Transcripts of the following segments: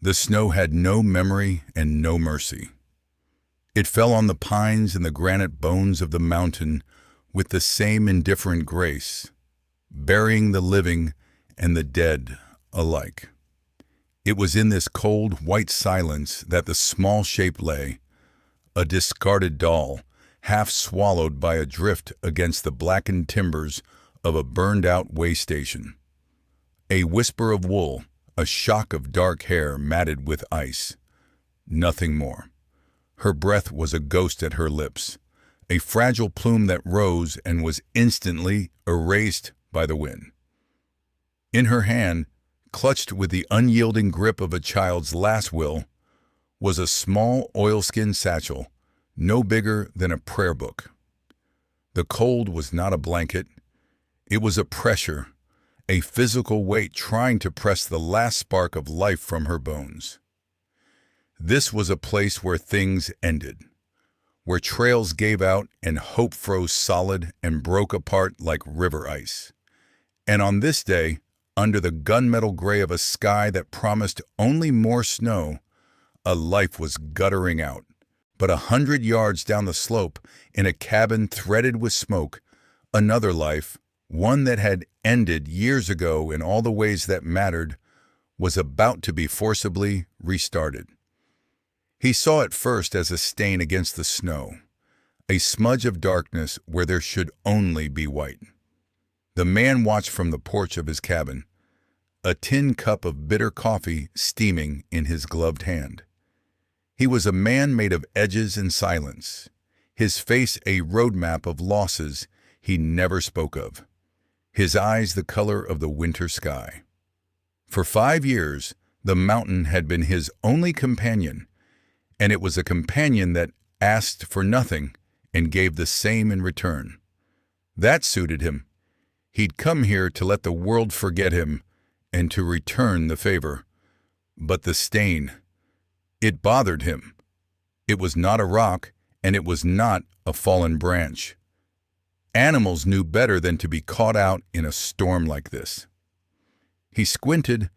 The snow had no memory and no mercy. It fell on the pines and the granite bones of the mountain with the same indifferent grace, burying the living and the dead alike. It was in this cold, white silence that the small shape lay, a discarded doll, half swallowed by a drift against the blackened timbers of a burned-out way station. A whisper of wool, a shock of dark hair matted with ice. Nothing more. Her breath was a ghost at her lips, a fragile plume that rose and was instantly erased by the wind. In her hand, clutched with the unyielding grip of a child's last will, was a small oilskin satchel, no bigger than a prayer book. The cold was not a blanket. It was a pressure, a physical weight trying to press the last spark of life from her bones. This was a place where things ended, where trails gave out and hope froze solid and broke apart like river ice. And on this day, under the gunmetal gray of a sky that promised only more snow, a life was guttering out. But 100 yards down the slope, in a cabin threaded with smoke, another life, one that had ended years ago in all the ways that mattered, was about to be forcibly restarted. He saw it first as a stain against the snow, a smudge of darkness where there should only be white. The man watched from the porch of his cabin, a tin cup of bitter coffee steaming in his gloved hand. He was a man made of edges and silence, his face a roadmap of losses he never spoke of, his eyes the color of the winter sky. For 5 years, the mountain had been his only companion, and it was a companion that asked for nothing and gave the same in return. That suited him. He'd come here to let the world forget him and to return the favor. But the stain, it bothered him. It was not a rock, and it was not a fallen branch. Animals knew better than to be caught out in a storm like this. He squinted,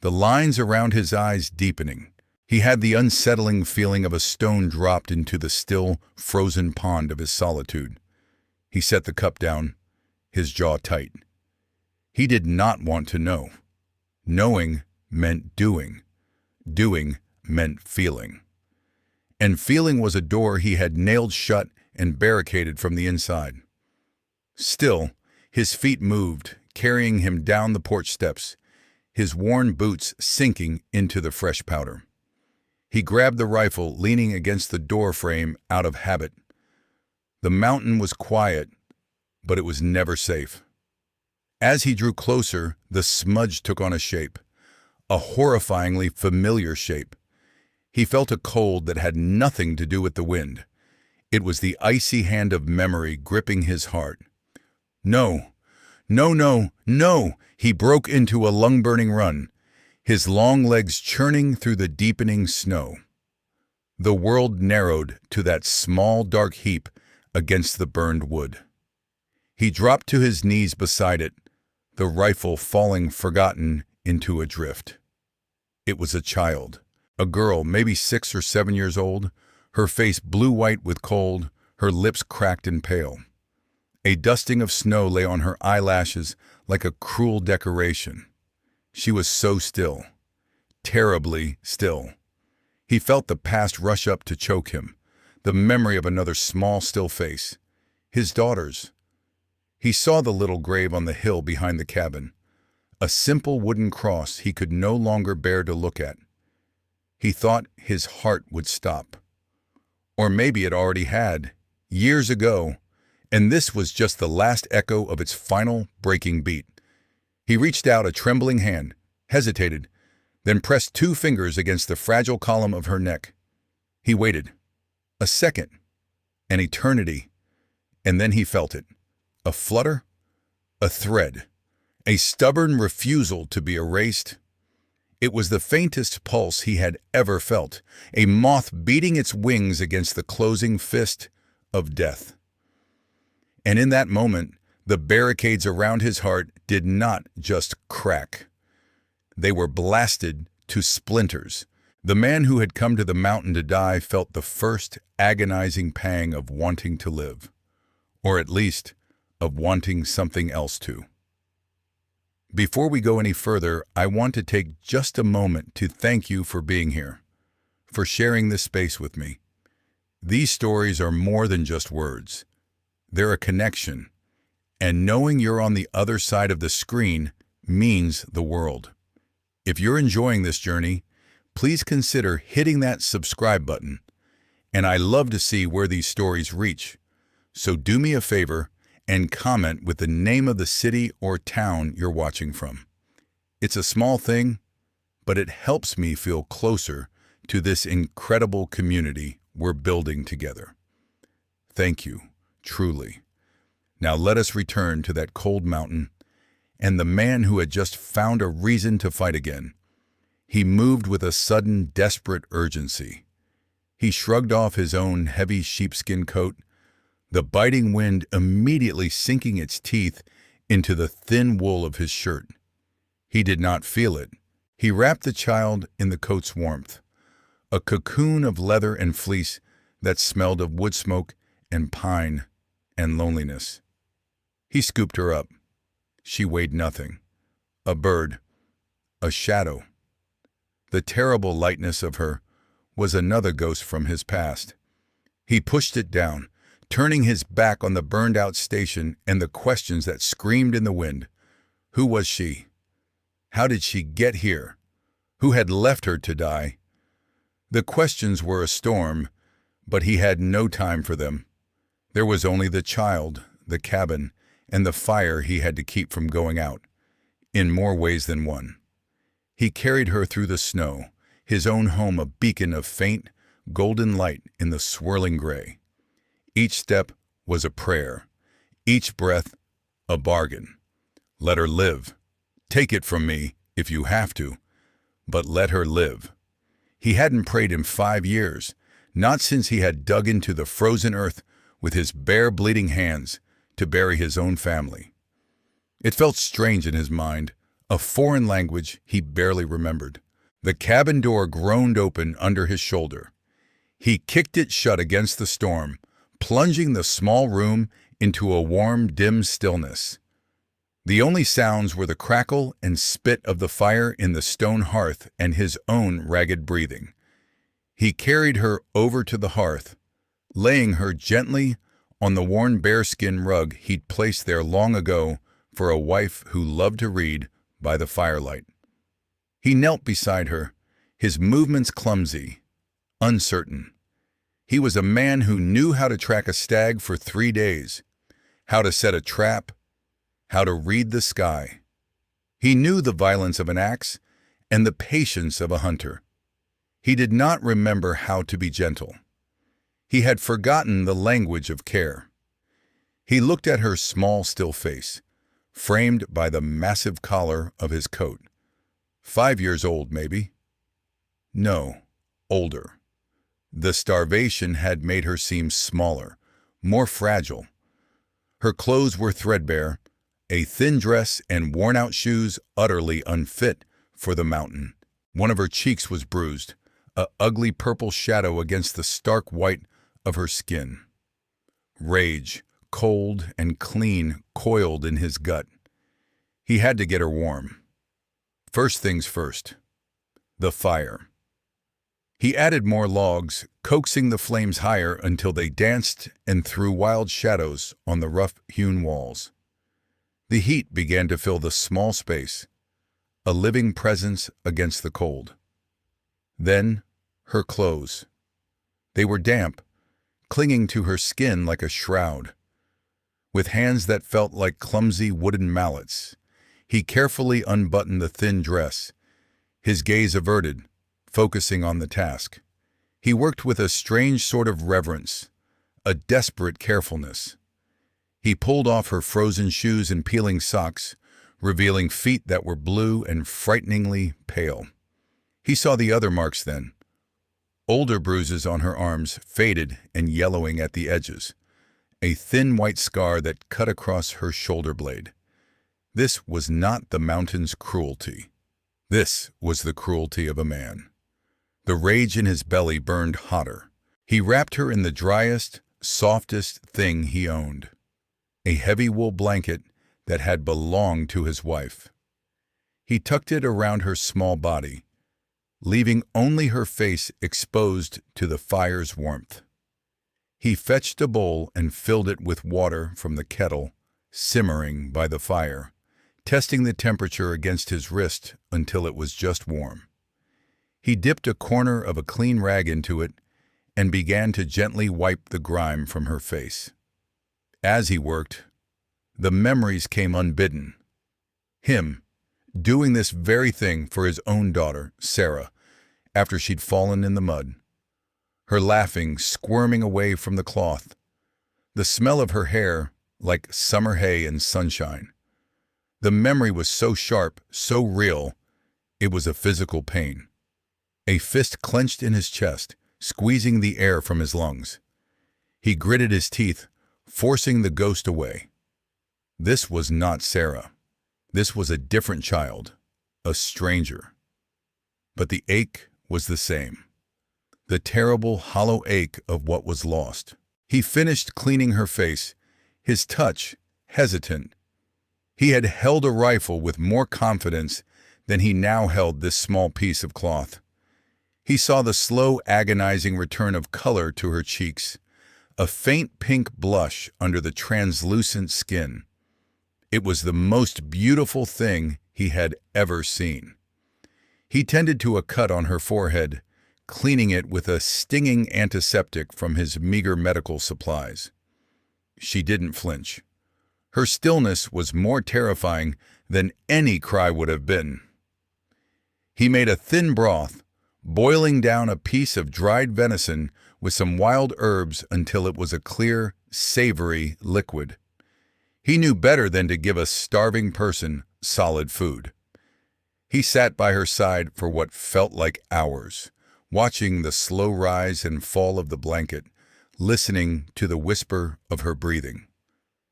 the lines around his eyes deepening. He had the unsettling feeling of a stone dropped into the still, frozen pond of his solitude. He set the cup down, his jaw tight. He did not want to know. Knowing meant doing. Doing meant feeling. And feeling was a door he had nailed shut and barricaded from the inside. Still, his feet moved, carrying him down the porch steps, his worn boots sinking into the fresh powder. He grabbed the rifle, leaning against the door frame out of habit. The mountain was quiet, but it was never safe. As he drew closer, the smudge took on a shape, a horrifyingly familiar shape. He felt a cold that had nothing to do with the wind. It was the icy hand of memory gripping his heart. No, no, no, no! He broke into a lung-burning run, his long legs churning through the deepening snow. The world narrowed to that small, dark heap against the burned wood. He dropped to his knees beside it, the rifle falling forgotten into a drift. It was a child, a girl maybe 6 or 7 years old, her face blue-white with cold, her lips cracked and pale. A dusting of snow lay on her eyelashes like a cruel decoration. She was so still, terribly still. He felt the past rush up to choke him, the memory of another small, still face, his daughter's. He saw the little grave on the hill behind the cabin, a simple wooden cross he could no longer bear to look at. He thought his heart would stop. Or maybe it already had, years ago, and this was just the last echo of its final breaking beat. He reached out a trembling hand, hesitated, then pressed 2 fingers against the fragile column of her neck. He waited. A second. An eternity. And then he felt it. A flutter. A thread. A stubborn refusal to be erased. It was the faintest pulse he had ever felt, a moth beating its wings against the closing fist of death. And in that moment, the barricades around his heart did not just crack. They were blasted to splinters, The man who had come to the mountain to die felt the first agonizing pang of wanting to live, or at least of wanting something else to. Before we go any further, I want to take just a moment to thank you for being here, for sharing this space with me. These stories are more than just words. They're a connection, and knowing you're on the other side of the screen means the world. If you're enjoying this journey, please consider hitting that subscribe button, and I love to see where these stories reach. So do me a favor and comment with the name of the city or town you're watching from. It's a small thing, but it helps me feel closer to this incredible community we're building together. Thank you, truly. Now let us return to that cold mountain and the man who had just found a reason to fight again. He moved with a sudden, desperate urgency. He shrugged off his own heavy sheepskin coat, the biting wind immediately sinking its teeth into the thin wool of his shirt. He did not feel it. He wrapped the child in the coat's warmth, a cocoon of leather and fleece that smelled of wood smoke and pine and loneliness. He scooped her up. She weighed nothing. A bird, a shadow. The terrible lightness of her was another ghost from his past. He pushed it down, turning his back on the burned-out station and the questions that screamed in the wind. Who was she? How did she get here? Who had left her to die? The questions were a storm, but he had no time for them. There was only the child, the cabin, and the fire he had to keep from going out, in more ways than one. He carried her through the snow, his own home a beacon of faint, golden light in the swirling gray. Each step was a prayer, each breath a bargain. Let her live. Take it from me if you have to, but let her live. He hadn't prayed in 5 years, not since he had dug into the frozen earth with his bare, bleeding hands to bury his own family. It felt strange in his mind, a foreign language he barely remembered. The cabin door groaned open under his shoulder. He kicked it shut against the storm, plunging the small room into a warm, dim stillness. The only sounds were the crackle and spit of the fire in the stone hearth and his own ragged breathing. He carried her over to the hearth, laying her gently on the worn bearskin rug he'd placed there long ago for a wife who loved to read by the firelight. He knelt beside her, his movements clumsy, uncertain. He was a man who knew how to track a stag for 3 days, how to set a trap, how to read the sky. He knew the violence of an axe and the patience of a hunter. He did not remember how to be gentle. He had forgotten the language of care. He looked at her small, still face, framed by the massive collar of his coat. 5 years old, maybe. No, older. The starvation had made her seem smaller, more fragile. Her clothes were threadbare, a thin dress and worn-out shoes utterly unfit for the mountain. One of her cheeks was bruised, an ugly purple shadow against the stark white of her skin. Rage, cold and clean, coiled in his gut. He had to get her warm. First things first, the fire. He added more logs, coaxing the flames higher until they danced and threw wild shadows on the rough-hewn walls. The heat began to fill the small space, a living presence against the cold. Then, her clothes. They were damp, clinging to her skin like a shroud. With hands that felt like clumsy wooden mallets, he carefully unbuttoned the thin dress, his gaze averted, focusing on the task. He worked with a strange sort of reverence, a desperate carefulness. He pulled off her frozen shoes and peeling socks, revealing feet that were blue and frighteningly pale. He saw the other marks then. Older bruises on her arms, faded and yellowing at the edges. A thin white scar that cut across her shoulder blade. This was not the mountain's cruelty. This was the cruelty of a man. The rage in his belly burned hotter. He wrapped her in the driest, softest thing he owned, a heavy wool blanket that had belonged to his wife. He tucked it around her small body, leaving only her face exposed to the fire's warmth. He fetched a bowl and filled it with water from the kettle, simmering by the fire, testing the temperature against his wrist until it was just warm. He dipped a corner of a clean rag into it and began to gently wipe the grime from her face. As he worked, the memories came unbidden. Him, doing this very thing for his own daughter, Sarah, after she'd fallen in the mud. Her laughing, squirming away from the cloth. The smell of her hair like summer hay and sunshine. The memory was so sharp, so real, it was a physical pain. A fist clenched in his chest, squeezing the air from his lungs. He gritted his teeth, forcing the ghost away. This was not Sarah. This was a different child, a stranger. But the ache was the same. The terrible, hollow ache of what was lost. He finished cleaning her face, his touch hesitant. He had held a rifle with more confidence than he now held this small piece of cloth. He saw the slow, agonizing return of color to her cheeks, a faint pink blush under the translucent skin. It was the most beautiful thing he had ever seen. He tended to a cut on her forehead, cleaning it with a stinging antiseptic from his meager medical supplies. She didn't flinch. Her stillness was more terrifying than any cry would have been. He made a thin broth, boiling down a piece of dried venison with some wild herbs until it was a clear, savory liquid. He knew better than to give a starving person solid food. He sat by her side for what felt like hours, watching the slow rise and fall of the blanket, listening to the whisper of her breathing.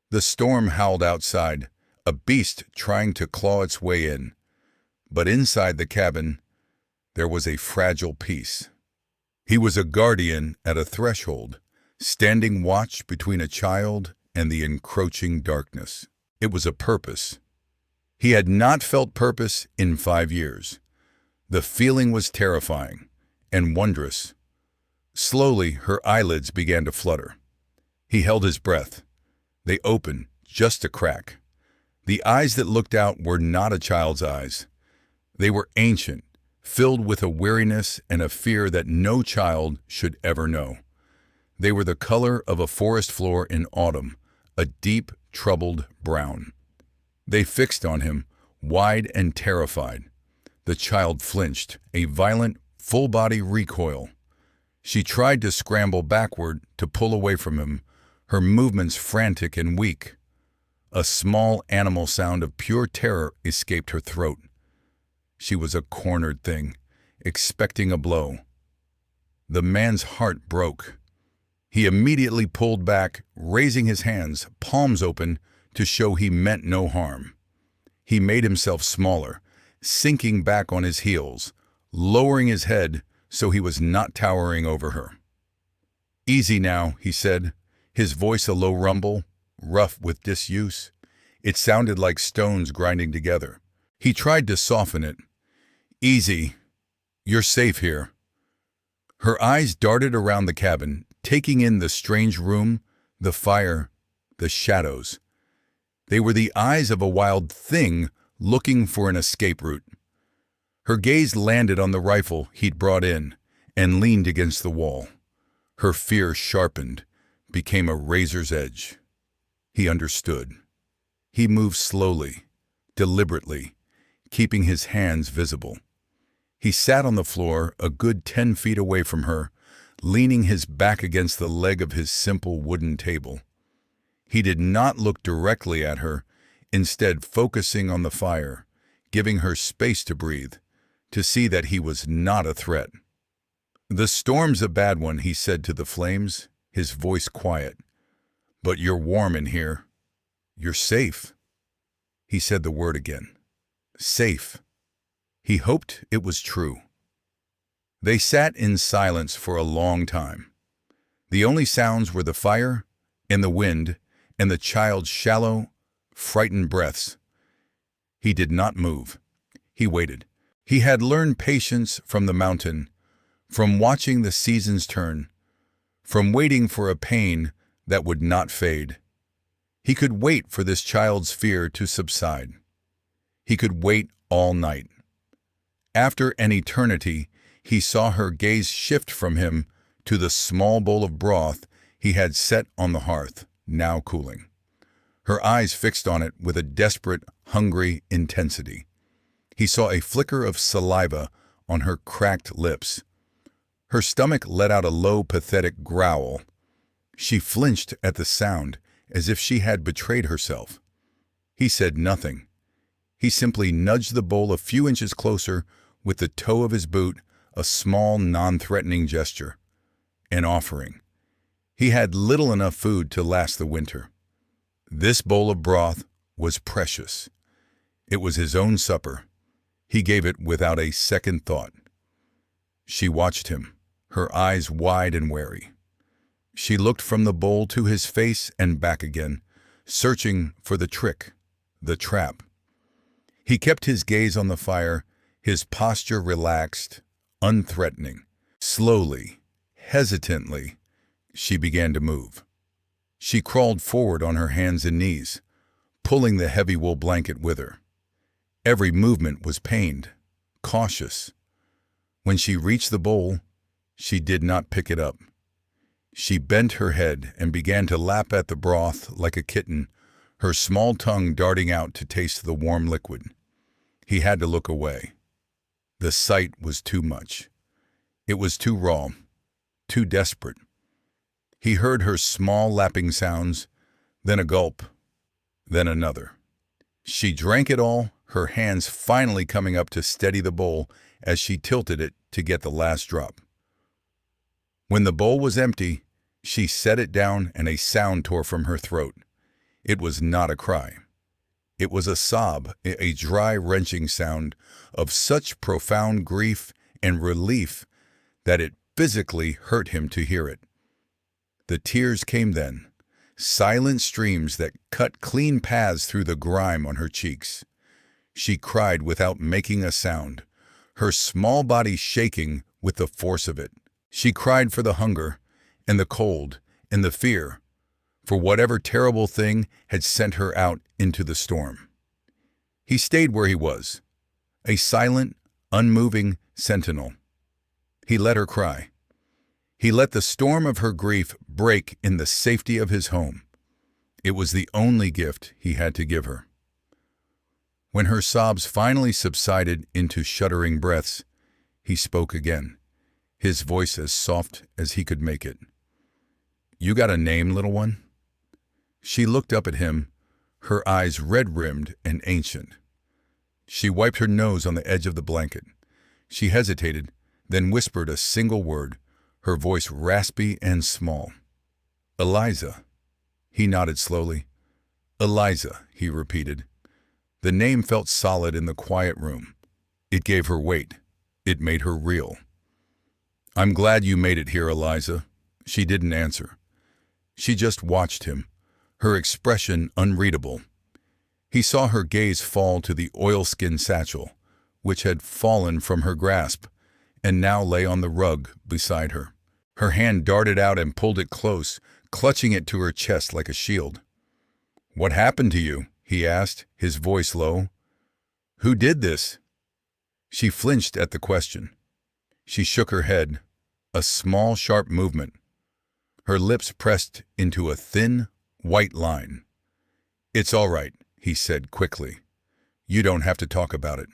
The storm howled outside, a beast trying to claw its way in. But inside the cabin, there was a fragile peace. He was a guardian at a threshold, standing watch between a child and the encroaching darkness. It was a purpose. He had not felt purpose in 5 years. The feeling was terrifying and wondrous. Slowly, her eyelids began to flutter. He held his breath. They opened, just a crack. The eyes that looked out were not a child's eyes. They were ancient, filled with a weariness and a fear that no child should ever know. They were the color of a forest floor in autumn, a deep, troubled brown. They fixed on him, wide and terrified. The child flinched, a violent, full-body recoil. She tried to scramble backward to pull away from him, her movements frantic and weak. A small animal sound of pure terror escaped her throat. She was a cornered thing, expecting a blow. The man's heart broke. He immediately pulled back, raising his hands, palms open, to show he meant no harm. He made himself smaller, sinking back on his heels, lowering his head so he was not towering over her. "Easy now," he said, his voice a low rumble, rough with disuse. It sounded like stones grinding together. He tried to soften it. "Easy. You're safe here." Her eyes darted around the cabin, taking in the strange room, the fire, the shadows. They were the eyes of a wild thing looking for an escape route. Her gaze landed on the rifle he'd brought in and leaned against the wall. Her fear sharpened, became a razor's edge. He understood. He moved slowly, deliberately, keeping his hands visible. He sat on the floor a good 10 feet away from her, leaning his back against the leg of his simple wooden table. He did not look directly at her, instead focusing on the fire, giving her space to breathe, to see that he was not a threat. "The storm's a bad one," he said to the flames, his voice quiet. "But you're warm in here. You're safe." He said the word again. Safe. He hoped it was true. They sat in silence for a long time. The only sounds were the fire and the wind and the child's shallow, frightened breaths. He did not move. He waited. He had learned patience from the mountain, from watching the seasons turn, from waiting for a pain that would not fade. He could wait for this child's fear to subside. He could wait all night. After an eternity, he saw her gaze shift from him to the small bowl of broth he had set on the hearth, now cooling. Her eyes fixed on it with a desperate, hungry intensity. He saw a flicker of saliva on her cracked lips. Her stomach let out a low, pathetic growl. She flinched at the sound, as if she had betrayed herself. He said nothing. He simply nudged the bowl a few inches closer with the toe of his boot, a small, non-threatening gesture. An offering. He had little enough food to last the winter. This bowl of broth was precious. It was his own supper. He gave it without a second thought. She watched him, her eyes wide and wary. She looked from the bowl to his face and back again, searching for the trick, the trap. He kept his gaze on the fire, his posture relaxed, unthreatening. Slowly, hesitantly, she began to move. She crawled forward on her hands and knees, pulling the heavy wool blanket with her. Every movement was pained, cautious. When she reached the bowl, she did not pick it up. She bent her head and began to lap at the broth like a kitten, her small tongue darting out to taste the warm liquid. He had to look away. The sight was too much. It was too raw, too desperate. He heard her small lapping sounds, then a gulp, then another. She drank it all, her hands finally coming up to steady the bowl as she tilted it to get the last drop. When the bowl was empty, she set it down and a sound tore from her throat. It was not a cry. It was a sob, a dry, wrenching sound of such profound grief and relief that it physically hurt him to hear it. The tears came then, silent streams that cut clean paths through the grime on her cheeks. She cried without making a sound, her small body shaking with the force of it. She cried for the hunger, and the cold, and the fear, for whatever terrible thing had sent her out into the storm. He stayed where he was, a silent, unmoving sentinel. He let her cry. He let the storm of her grief break in the safety of his home. It was the only gift he had to give her. When her sobs finally subsided into shuddering breaths, he spoke again, his voice as soft as he could make it. "You got a name, little one?" She looked up at him, her eyes red-rimmed and ancient. She wiped her nose on the edge of the blanket. She hesitated, then whispered a single word, her voice raspy and small. "Eliza." He nodded slowly. "Eliza," he repeated. The name felt solid in the quiet room. It gave her weight. It made her real. "I'm glad you made it here, Eliza." She didn't answer. She just watched him, her expression unreadable. He saw her gaze fall to the oilskin satchel, which had fallen from her grasp, and now lay on the rug beside her. Her hand darted out and pulled it close, clutching it to her chest like a shield. "What happened to you?" he asked, his voice low. "Who did this?" She flinched at the question. She shook her head, a small, sharp movement. Her lips pressed into a thin, white line. "It's all right," he said quickly. "You don't have to talk about it."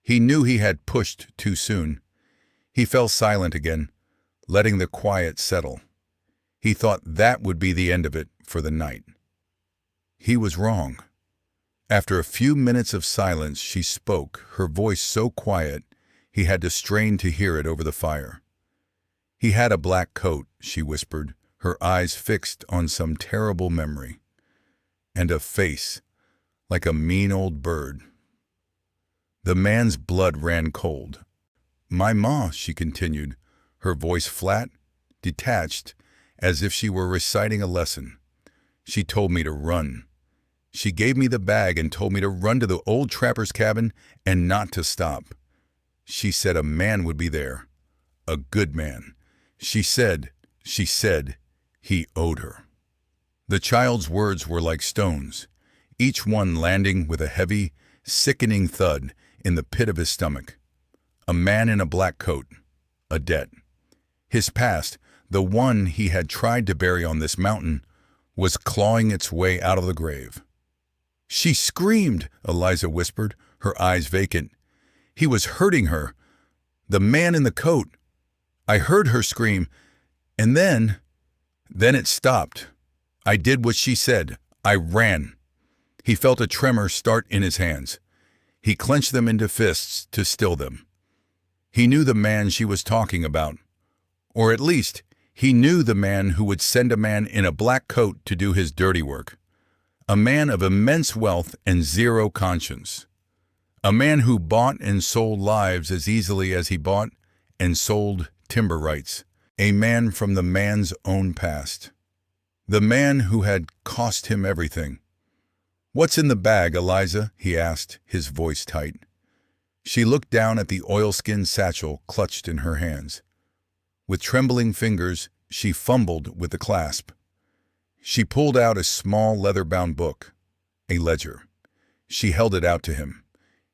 He knew he had pushed too soon. He fell silent again, letting the quiet settle. He thought that would be the end of it for the night. He was wrong. After a few minutes of silence, she spoke, her voice so quiet he had to strain to hear it over the fire. "He had a black coat," she whispered, her eyes fixed on some terrible memory. "And a face, like a mean old bird." The man's blood ran cold. My ma, she continued, her voice flat, detached, as if she were reciting a lesson. She told me to run. She gave me the bag and told me to run to the old trapper's cabin and not to stop. She said a man would be there. A good man. She said, he owed her. The child's words were like stones, each one landing with a heavy, sickening thud in the pit of his stomach. A man in a black coat. A debt. His past, the one he had tried to bury on this mountain, was clawing its way out of the grave. She screamed, Eliza whispered, her eyes vacant. He was hurting her. The man in the coat. I heard her scream, and then it stopped. I did what she said. I ran. He felt a tremor start in his hands. He clenched them into fists to still them. He knew the man she was talking about. Or at least, he knew the man who would send a man in a black coat to do his dirty work. A man of immense wealth and zero conscience. A man who bought and sold lives as easily as he bought and sold timber rights. A man from the man's own past. The man who had cost him everything. "What's in the bag, Eliza?" he asked, his voice tight. She looked down at the oilskin satchel clutched in her hands. With trembling fingers, she fumbled with the clasp. She pulled out a small leather-bound book, a ledger. She held it out to him.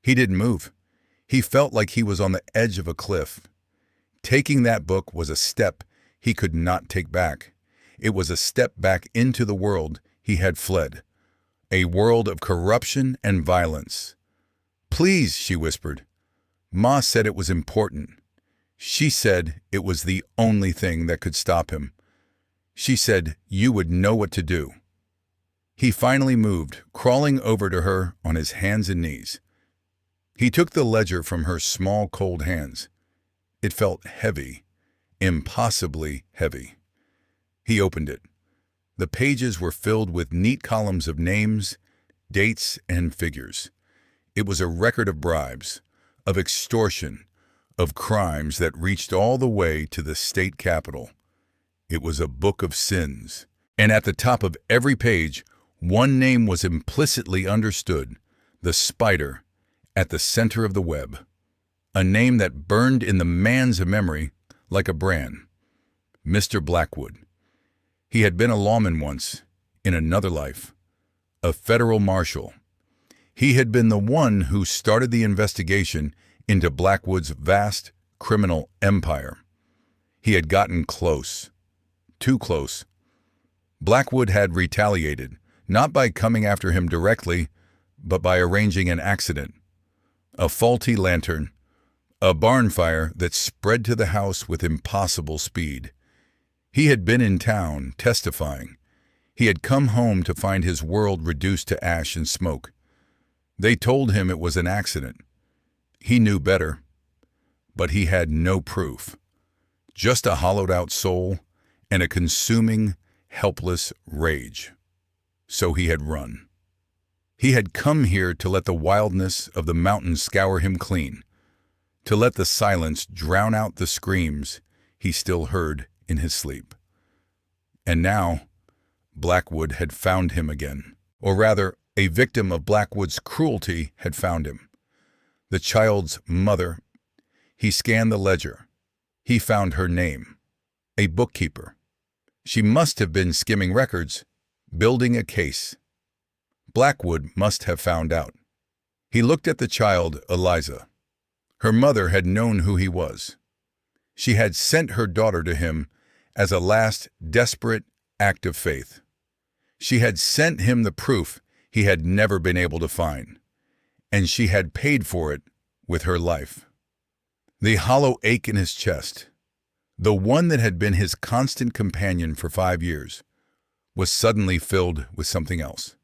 He didn't move. He felt like he was on the edge of a cliff. Taking that book was a step he could not take back. It was a step back into the world he had fled. A world of corruption and violence. "Please," she whispered. "Ma said it was important. She said it was the only thing that could stop him. She said you would know what to do." He finally moved, crawling over to her on his hands and knees. He took the ledger from her small, cold hands. It felt heavy, impossibly heavy. He opened it. The pages were filled with neat columns of names, dates, and figures. It was a record of bribes, of extortion, of crimes that reached all the way to the state capitol. It was a book of sins, and at the top of every page, one name was implicitly understood, the spider, at the center of the web. A name that burned in the man's memory like a brand. Mr. Blackwood. He had been a lawman once, in another life. A federal marshal. He had been the one who started the investigation into Blackwood's vast criminal empire. He had gotten close. Too close. Blackwood had retaliated, not by coming after him directly, but by arranging an accident. A faulty lantern. A barn fire that spread to the house with impossible speed. He had been in town, testifying. He had come home to find his world reduced to ash and smoke. They told him it was an accident. He knew better, but he had no proof. Just a hollowed-out soul and a consuming, helpless rage. So he had run. He had come here to let the wildness of the mountains scour him clean, to let the silence drown out the screams he still heard in his sleep. And now, Blackwood had found him again. Or rather, a victim of Blackwood's cruelty had found him. The child's mother. He scanned the ledger. He found her name. A bookkeeper. She must have been skimming records, building a case. Blackwood must have found out. He looked at the child, Eliza. Her mother had known who he was. She had sent her daughter to him as a last desperate act of faith. She had sent him the proof he had never been able to find, and she had paid for it with her life. The hollow ache in his chest, the one that had been his constant companion for 5 years, was suddenly filled with something else,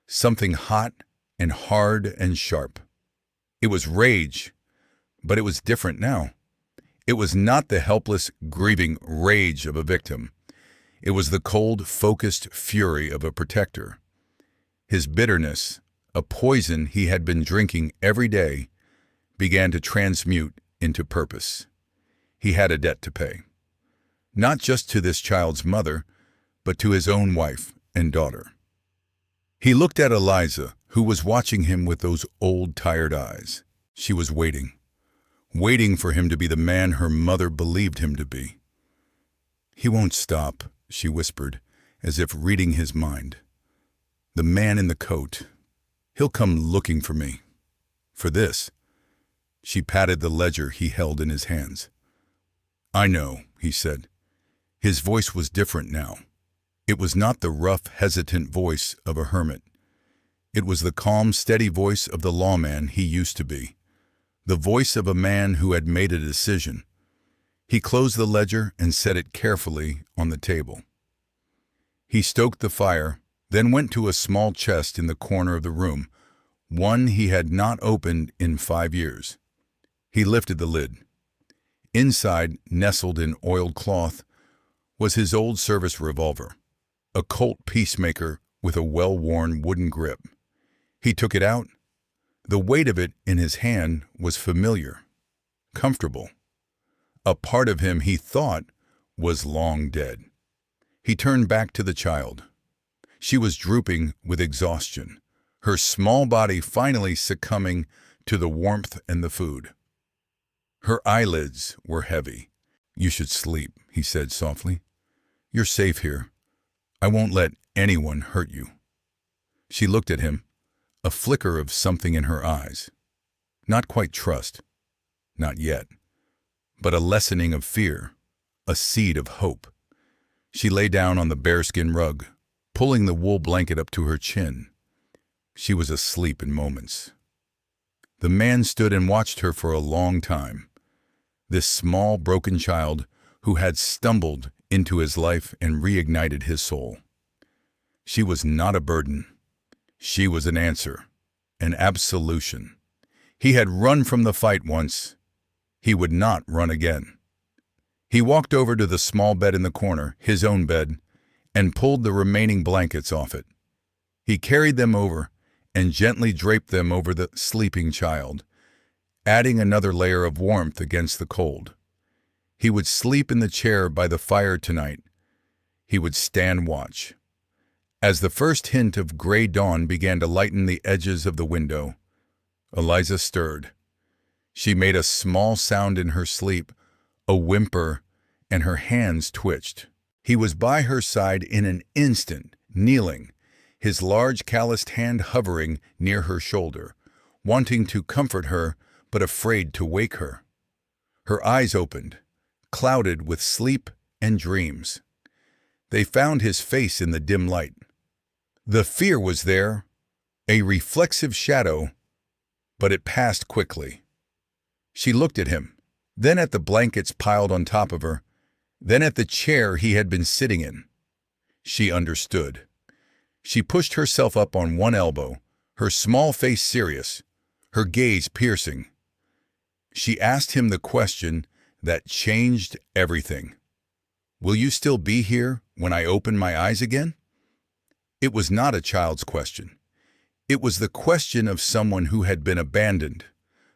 something hot and hard and sharp. It was rage, but it was different now. It was not the helpless, grieving rage of a victim. It was the cold, focused fury of a protector. His bitterness, a poison he had been drinking every day, began to transmute into purpose. He had a debt to pay, not just to this child's mother, but to his own wife and daughter. He looked at Eliza, who was watching him with those old, tired eyes. She was waiting for him to be the man her mother believed him to be. "He won't stop," she whispered, as if reading his mind. "The man in the coat. He'll come looking for me. For this." She patted the ledger he held in his hands. "I know," he said. His voice was different now. It was not the rough, hesitant voice of a hermit. It was the calm, steady voice of the lawman he used to be. The voice of a man who had made a decision. He closed the ledger and set it carefully on the table. He stoked the fire, then went to a small chest in the corner of the room, one he had not opened in 5 years. He lifted the lid. Inside, nestled in oiled cloth, was his old service revolver, a Colt Peacemaker with a well-worn wooden grip. He took it out. The weight of it in his hand was familiar, comfortable. A part of him, he thought, was long dead. He turned back to the child. She was drooping with exhaustion, her small body finally succumbing to the warmth and the food. Her eyelids were heavy. "You should sleep," he said softly. "You're safe here. I won't let anyone hurt you." She looked at him, a flicker of something in her eyes. Not quite trust, not yet, but a lessening of fear, a seed of hope. She lay down on the bearskin rug, pulling the wool blanket up to her chin. She was asleep in moments. The man stood and watched her for a long time. This small, broken child who had stumbled into his life and reignited his soul. She was not a burden. She was an answer, an absolution. He had run from the fight once. He would not run again. He walked over to the small bed in the corner, his own bed, and pulled the remaining blankets off it. He carried them over and gently draped them over the sleeping child, adding another layer of warmth against the cold. He would sleep in the chair by the fire tonight. He would stand watch. As the first hint of gray dawn began to lighten the edges of the window, Eliza stirred. She made a small sound in her sleep, a whimper, and her hands twitched. He was by her side in an instant, kneeling, his large calloused hand hovering near her shoulder, wanting to comfort her but afraid to wake her. Her eyes opened, clouded with sleep and dreams. They found his face in the dim light. The fear was there, a reflexive shadow, but it passed quickly. She looked at him, then at the blankets piled on top of her, then at the chair he had been sitting in. She understood. She pushed herself up on one elbow, her small face serious, her gaze piercing. She asked him the question that changed everything. "Will you still be here when I open my eyes again?" It was not a child's question. It was the question of someone who had been abandoned,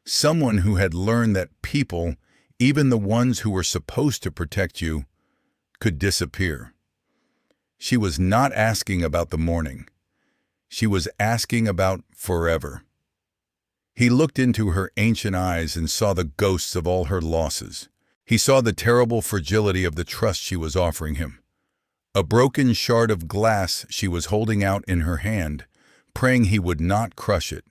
someone who had learned that people, even the ones who were supposed to protect you, could disappear. She was not asking about the morning. She was asking about forever. He looked into her ancient eyes and saw the ghosts of all her losses. He saw the terrible fragility of the trust she was offering him. A broken shard of glass she was holding out in her hand, praying he would not crush it.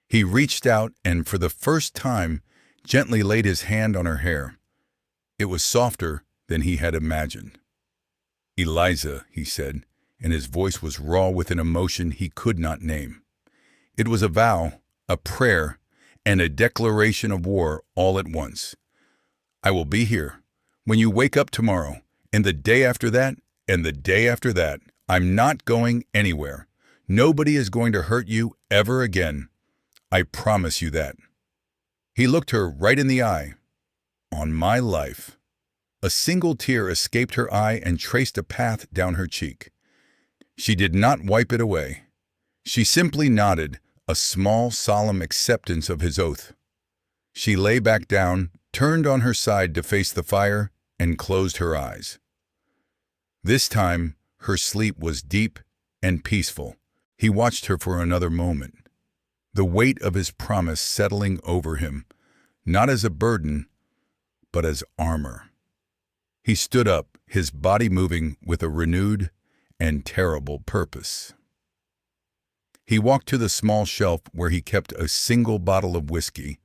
He reached out and, for the first time, gently laid his hand on her hair. It was softer than he had imagined. "Eliza," he said, and his voice was raw with an emotion he could not name. It was a vow, a prayer, and a declaration of war all at once. "I will be here. When you wake up tomorrow, and the day after that, and the day after that, I'm not going anywhere. Nobody is going to hurt you ever again. I promise you that." He looked her right in the eye. "On my life." A single tear escaped her eye and traced a path down her cheek. She did not wipe it away. She simply nodded, a small, solemn acceptance of his oath. She lay back down, turned on her side to face the fire, and closed her eyes. This time, her sleep was deep and peaceful. He watched her for another moment, the weight of his promise settling over him, not as a burden, but as armor. He stood up, his body moving with a renewed and terrible purpose. He walked to the small shelf where he kept a single bottle of whiskey,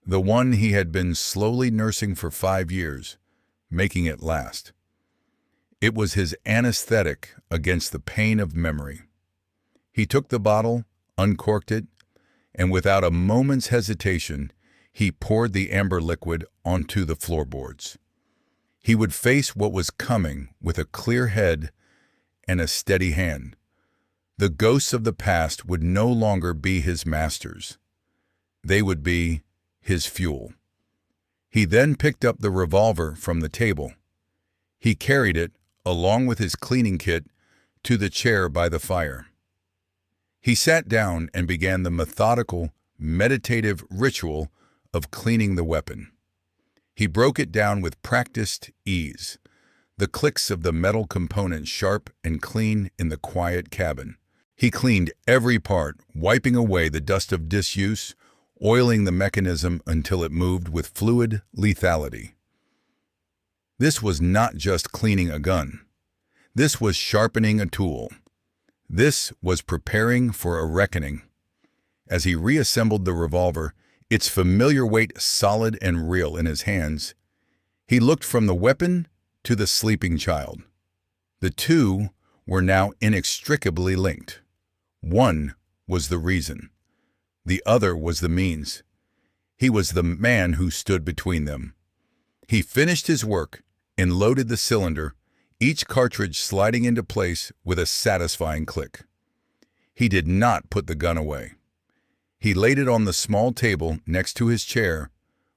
the one he had been slowly nursing for 5 years, making it last. It was his anesthetic against the pain of memory. He took the bottle, uncorked it, and without a moment's hesitation, he poured the amber liquid onto the floorboards. He would face what was coming with a clear head and a steady hand. The ghosts of the past would no longer be his masters. They would be his fuel. He then picked up the revolver from the table. He carried it, along with his cleaning kit, to the chair by the fire. He sat down and began the methodical, meditative ritual of cleaning the weapon. He broke it down with practiced ease, the clicks of the metal components sharp and clean in the quiet cabin. He cleaned every part, wiping away the dust of disuse, oiling the mechanism until it moved with fluid lethality. This was not just cleaning a gun. This was sharpening a tool. This was preparing for a reckoning. As he reassembled the revolver, its familiar weight solid and real in his hands, he looked from the weapon to the sleeping child. The two were now inextricably linked. One was the reason. The other was the means. He was the man who stood between them. He finished his work and loaded the cylinder, each cartridge sliding into place with a satisfying click. He did not put the gun away. He laid it on the small table next to his chair,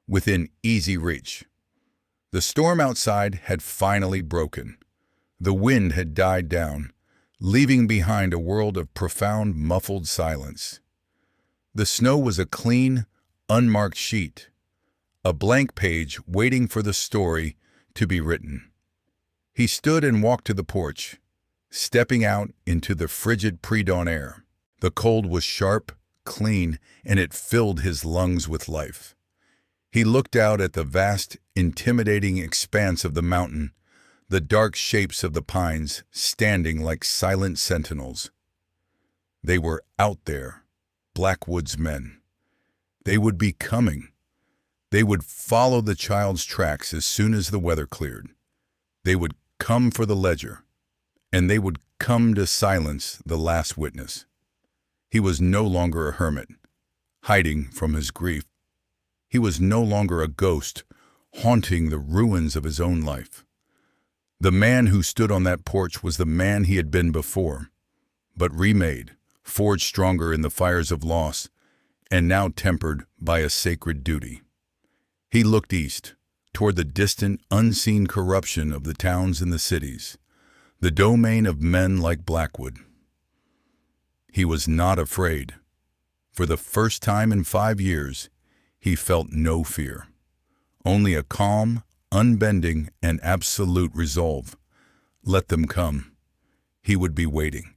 within easy reach. The storm outside had finally broken. The wind had died down, leaving behind a world of profound, muffled silence. The snow was a clean, unmarked sheet, a blank page waiting for the story to be written. He stood and walked to the porch, stepping out into the frigid pre-dawn air. The cold was sharp, clean, and it filled his lungs with life. He looked out at the vast, intimidating expanse of the mountain, the dark shapes of the pines standing like silent sentinels. They were out there, Blackwood's men. They would be coming. They would follow the child's tracks as soon as the weather cleared. They would come for the ledger, and they would come to silence the last witness. He was no longer a hermit, hiding from his grief. He was no longer a ghost, haunting the ruins of his own life. The man who stood on that porch was the man he had been before, but remade, forged stronger in the fires of loss, and now tempered by a sacred duty. He looked east, toward the distant, unseen corruption of the towns and the cities, the domain of men like Blackwood. He was not afraid. For the first time in 5 years, he felt no fear, only a calm, unbending, and absolute resolve. Let them come. He would be waiting.